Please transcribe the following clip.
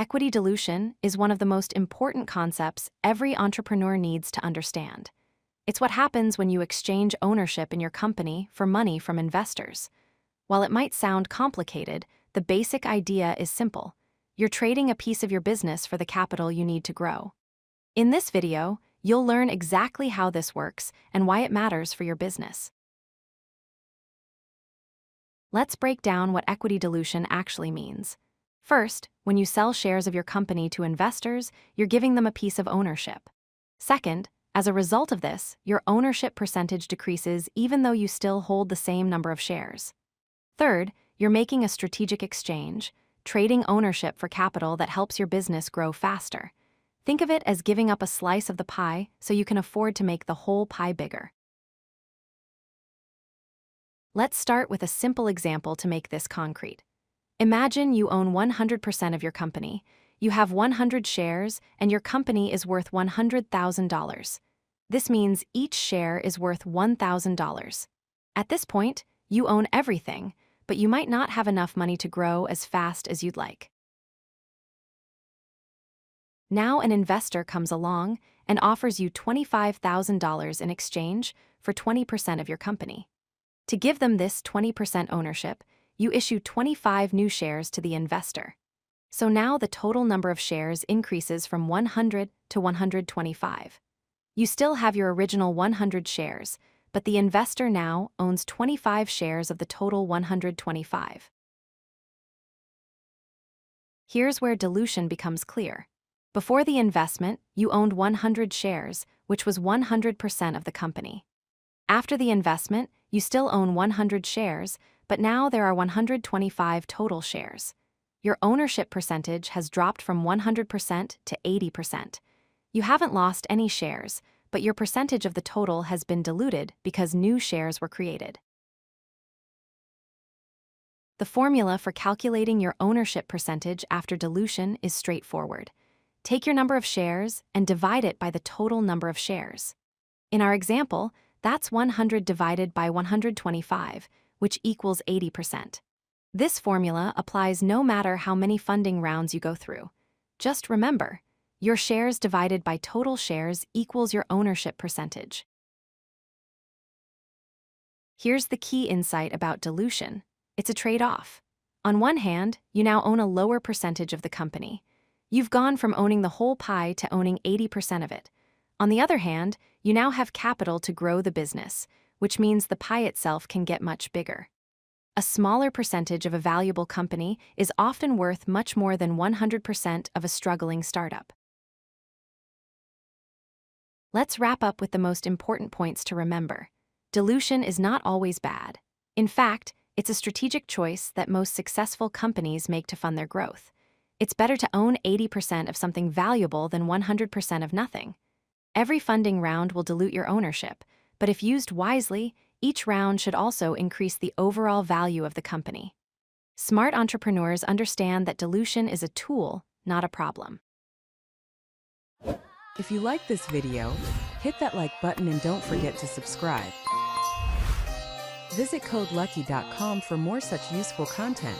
Equity dilution is one of the most important concepts every entrepreneur needs to understand. It's what happens when you exchange ownership in your company for money from investors. While it might sound complicated, the basic idea is simple. You're trading a piece of your business for the capital you need to grow. In this video, you'll learn exactly how this works and why it matters for your business. Let's break down what equity dilution actually means. First, when you sell shares of your company to investors, you're giving them a piece of ownership. Second, as a result of this, your ownership percentage decreases even though you still hold the same number of shares. Third, you're making a strategic exchange, trading ownership for capital that helps your business grow faster. Think of it as giving up a slice of the pie so you can afford to make the whole pie bigger. Let's start with a simple example to make this concrete. Imagine you own 100% of your company. You have 100 shares, and your company is worth $100,000. This means each share is worth $1,000. At this point, you own everything, but you might not have enough money to grow as fast as you'd like. Now an investor comes along and offers you $25,000 in exchange for 20% of your company. To give them this 20% ownership, you issue 25 new shares to the investor. So now the total number of shares increases from 100 to 125. You still have your original 100 shares, but the investor now owns 25 shares of the total 125. Here's where dilution becomes clear. Before the investment, you owned 100 shares, which was 100% of the company. After the investment, you still own 100 shares, but now there are 125 total shares. Your ownership percentage has dropped from 100% to 80%. You haven't lost any shares, but your percentage of the total has been diluted because new shares were created. The formula for calculating your ownership percentage after dilution is straightforward. Take your number of shares and divide it by the total number of shares. In our example, that's 100 divided by 125, which equals 80%. This formula applies no matter how many funding rounds you go through. Just remember, your shares divided by total shares equals your ownership percentage. Here's the key insight about dilution. It's a trade-off. On one hand, you now own a lower percentage of the company. You've gone from owning the whole pie to owning 80% of it. On the other hand, you now have capital to grow the business, which means the pie itself can get much bigger. A smaller percentage of a valuable company is often worth much more than 100% of a struggling startup. Let's wrap up with the most important points to remember. Dilution is not always bad. In fact, it's a strategic choice that most successful companies make to fund their growth. It's better to own 80% of something valuable than 100% of nothing. Every funding round will dilute your ownership, but if used wisely, each round should also increase the overall value of the company. Smart entrepreneurs understand that dilution is a tool, not a problem. If you like this video, hit that like button and don't forget to subscribe. Visit codelucky.com for more such useful content.